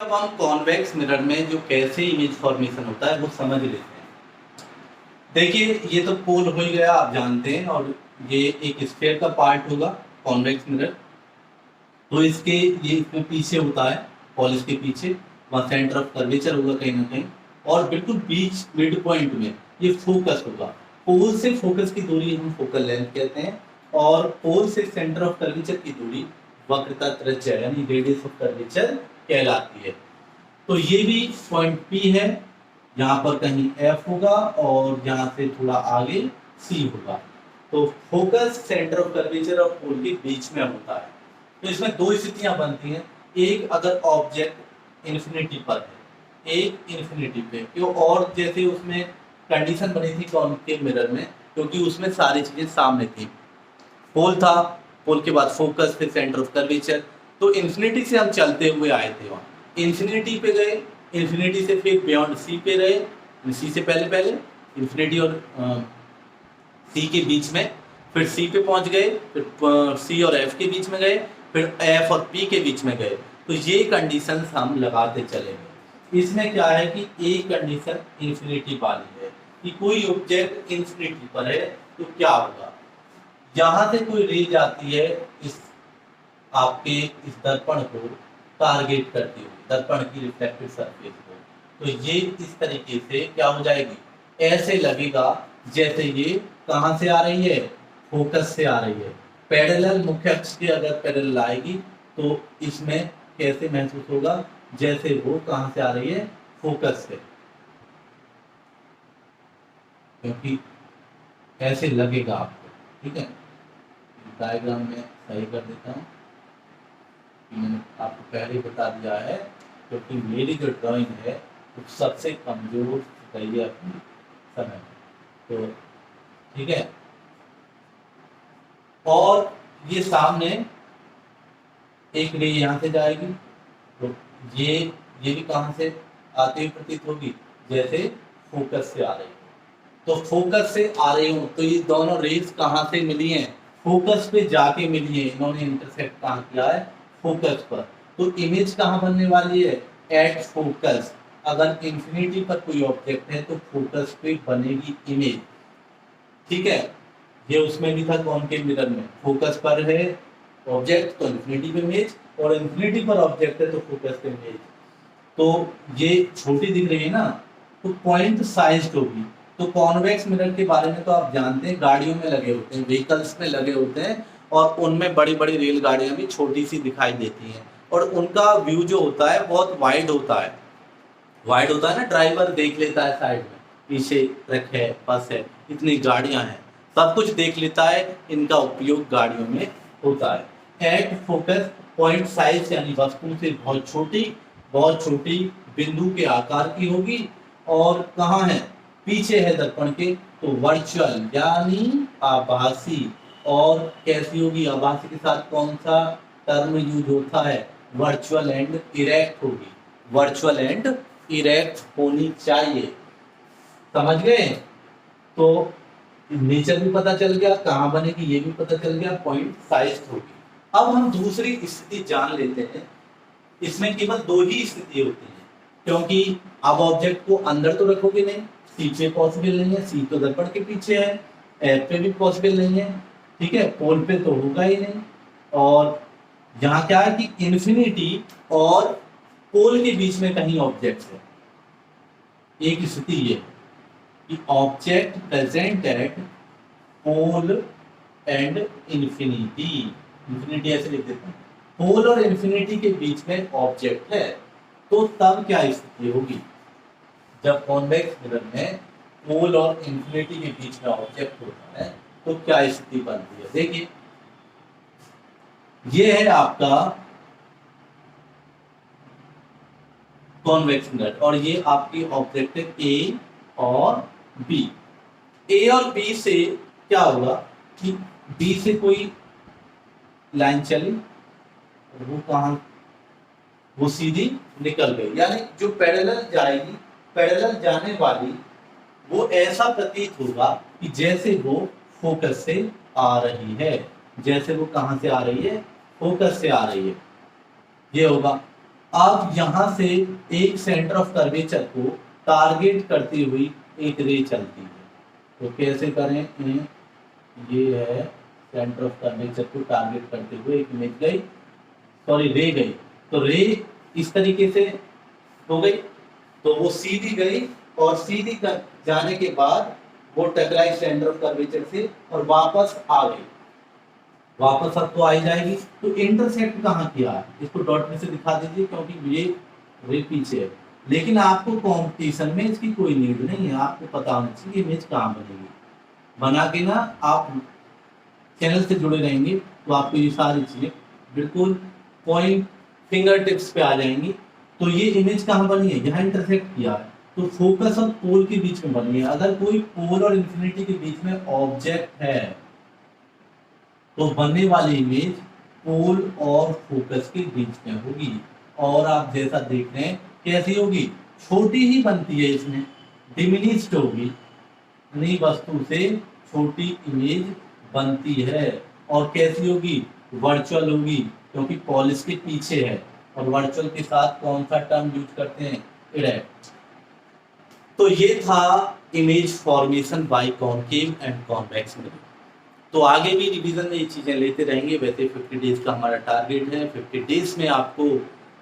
अब हम convex mirror में जो कैसे इमेज फॉर्मेशन होता है वो समझ लेते हैं। देखिए ये तो पोल हो ही गया, आप जानते हैं, और ये एक स्फीयर का पार्ट होगा कॉन्वेक्स मिरर। तो इसके ये इसमें पीछे होता है, पोल के पीछे, वहाँ सेंटर ऑफ कर्वेचर होगा कहीं ना कहीं, और बिल्कुल बीच मिड पॉइंट में ये फोकस होगा। पोल से फोकस की दूरी हम फोकल लेंथ कहते हैं, और पोल से सेंटर ऑफ कर्वेचर की दूरी वक्रता त्रिज्या यानी रेडियस ऑफ कर्वेचर कहलाती है। तो ये भी पॉइंट P है, यहाँ पर कहीं F होगा और यहाँ से थोड़ा आगे C होगा। तो फोकस सेंटर ऑफ कर्वेचर और पोल के बीच में होता है। तो इसमें दो स्थितियां बनती हैं, एक अगर ऑब्जेक्ट इन्फिनिटी पर है, एक इन्फिनिटी पे क्यों, और जैसे उसमें कंडीशन बनी थी कॉन्केव मिरर में, क्योंकि उसमें सारी चीजें सामने थी। पोल था, पोल के बाद फोकस, फिर सेंटर ऑफ कर्वेचर। तो इन्फिनिटी से हम चलते हुए आए थे, वहाँ इन्फिनिटी पे गए, इन्फिनिटी से फिर बियॉन्ड सी पे रहे, सी से पहले पहले इन्फिनिटी और सी के बीच में, फिर सी पे पहुंच गए, फिर सी और एफ के बीच में गए, फिर एफ और पी के बीच में गए। तो ये कंडीशन हम लगाते चलेंगे। इसमें क्या है कि एक कंडीशन इन्फिनिटी वाली है कि कोई ऑब्जेक्ट इन्फिनिटी पर है, तो क्या होगा, यहाँ से कोई रे जाती है इस आपके इस दर्पण को टारगेट करती हुई, दर्पण की रिफ्लेक्टिव सरफेस को, तो ये इस तरीके से क्या हो जाएगी, ऐसे लगेगा जैसे ये कहाँ से आ रही है, फोकस से आ रही है। पैरेलल मुख्य अक्ष के अगर पैरेलल आएगी तो इसमें कैसे महसूस होगा, जैसे वो कहाँ से आ रही है, फोकस से, क्योंकि ऐसे लगेगा आपको। ठीक है, डायग्राम में सही कर देता हूँ, मैंने आपको पहले ही बता दिया है, क्योंकि मेरी जो ड्राइंग है वो सबसे कमजोर गई है अपनी समय। तो ठीक है, और ये सामने एक रे यहाँ से जाएगी, तो ये भी कहाँ से आती हुई प्रतीत होगी, जैसे फोकस से आ रही है। तो फोकस से आ रही हूँ, तो ये दोनों रेज कहाँ से मिली हैं, फोकस पे जाके मिली है, इन्होंने इंटरसेक्ट कहाँ किया है, फोकस पर। तो इमेज कहाँ बनने वाली है, एट फोकस। अगर इंफिनिटी पर कोई ऑब्जेक्ट है तो फोकस पे बनेगी इमेज। ठीक है, ये उसमें भी था कॉन्केव मिरर में, फोकस पर है ऑब्जेक्ट तो इंफिनिटी पे इमेज, और इंफिनिटी पर ऑब्जेक्ट है तो फोकस पे इमेज। तो ये छोटी दिख रही है ना, तो पॉइंट साइज होगी। तो कॉन्वेक्स मिरर के बारे में तो आप जानते हैं, गाड़ियों में लगे होते हैं, व्हीकल्स में लगे होते हैं, और उनमें बड़ी बड़ी रेलगाड़ियां भी छोटी सी दिखाई देती हैं, और उनका व्यू जो होता है बहुत वाइड होता है। वाइड होता है ना, ड्राइवर देख लेता है साइड में, पीछे ट्रक है, बस है, इतनी गाड़ियां हैं, सब कुछ देख लेता है। इनका उपयोग गाड़ियों में होता है। एट फोकस, पॉइंट साइज यानी वस्तु से बहुत छोटी बिंदु के आकार की होगी, और कहाँ है, पीछे है दर्पण के। तो वर्चुअल यानी आभासी, और कैसी होगी, आभासी के साथ कौन सा टर्म यूज होता है, वर्चुअल एंड इरेक्ट होगी, वर्चुअल एंड इरेक्ट होनी चाहिए। समझ गए, तो नेचर भी पता चल गया, कहाँ बनेगी ये भी पता चल गया, पॉइंट साइज होगी। अब हम दूसरी स्थिति जान लेते हैं। इसमें केवल दो ही स्थिति होती है, क्योंकि अब ऑब्जेक्ट को अंदर तो रखोगे नहीं, सी पे पॉसिबल नहीं है, सी तो दर्पण के पीछे है, एफ पे भी पॉसिबल नहीं है, ठीक है, पोल पे तो होगा ही नहीं। और यहाँ क्या है कि इन्फिनिटी और पोल के बीच में कहीं ऑब्जेक्ट है। एक स्थिति ये कि object present at pole and infinity, infinity ऐसे लिख देते हैं, पोल और इन्फिनिटी के बीच में ऑब्जेक्ट है। तो तब क्या स्थिति होगी, जब कॉन्वेक्स मिरर में पोल और इन्फिनिटी के बीच में ऑब्जेक्ट होता है तो क्या स्थिति बनती है। देखिए ये है आपका कॉन्वेक्स मिरर, और ये आपकी ऑब्जेक्ट है ए और बी। ए और बी से क्या होगा कि बी से कोई लाइन चली, वो कहां, वो सीधी निकल गई, यानी जो पैरेलल जाएगी, पैरेलल जाने वाली, वो ऐसा प्रतीत होगा कि जैसे वो फोकस से आ रही है, जैसे वो कहां से आ रही है, फोकस से आ रही है, ये होगा। अब यहाँ से एक सेंटर ऑफ कर्वेचर को टारगेट करती हुई एक रे चलती है। तो कैसे करें, ये है सेंटर ऑफ कर्वेचर को टारगेट करते हुए एक इमेज गई, सॉरी रे गई। तो रे इस तरीके से हो गई, तो वो सीधी गई और सीधी जाने के बाद वो टकराई सेंटर ऑफ कर्वेचर से और वापस आ गई, वापस अब तो आई जाएगी। तो इंटरसेक्ट कहाँ किया है, इसको डॉट में से दिखा दीजिए क्योंकि ये रे पीछे है। लेकिन आपको कंपटीशन में इसकी कोई नीड नहीं है, आपको पता होना चाहिए इमेज कहाँ बनेगी। बना के ना आप चैनल से जुड़े रहेंगे तो आपको ये सारी चीजें बिल्कुल पॉइंट फिंगर टिप्स पे आ जाएंगी। तो ये इमेज कहाँ बनी है, यहाँ इंटरसेक्ट किया है, तो फोकस और पोल के बीच में बनी है। अगर कोई पोल और इंफिनिटी के बीच में ऑब्जेक्ट है तो बनने वाली इमेज पोल और फोकस के बीच में होगी। और आप जैसा देख रहे हैं कैसी होगी, छोटी ही बनती है, इसमें डिमिनिश्ड होगी, नई वस्तु से छोटी इमेज बनती है। और कैसी होगी, वर्चुअल होगी, क्योंकि पोल इसके पीछे है। और वर्चुअल के साथ कौन सा टर्म यूज करते हैं, इरेक्ट। तो ये था image formation by concave and convex mirror. तो आगे भी रिवीजन में ये चीज़ें लेते रहेंगे। वैसे 50 डेज का हमारा टारगेट है, 50 डेज में आपको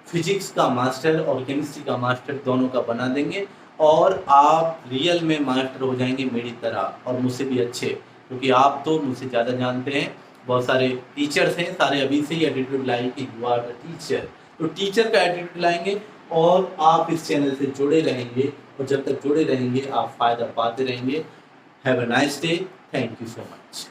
फिजिक्स का मास्टर और केमिस्ट्री का मास्टर दोनों का बना देंगे और आप रियल में मास्टर हो जाएंगे मेरी तरह और मुझसे भी अच्छे, क्योंकि आप तो मुझसे ज़्यादा जानते हैं। बहुत सारे टीचर्स हैं, सारे अभी से ही एटीट्यूड लाएंगे, यू आर द टीचर। तो टीचर का एटीट्यूड लाएंगे और आप इस चैनल से जुड़े रहेंगे और जब तक जुड़े रहेंगे आप फ़ायदा पाते रहेंगे। Have a nice day, thank you so much.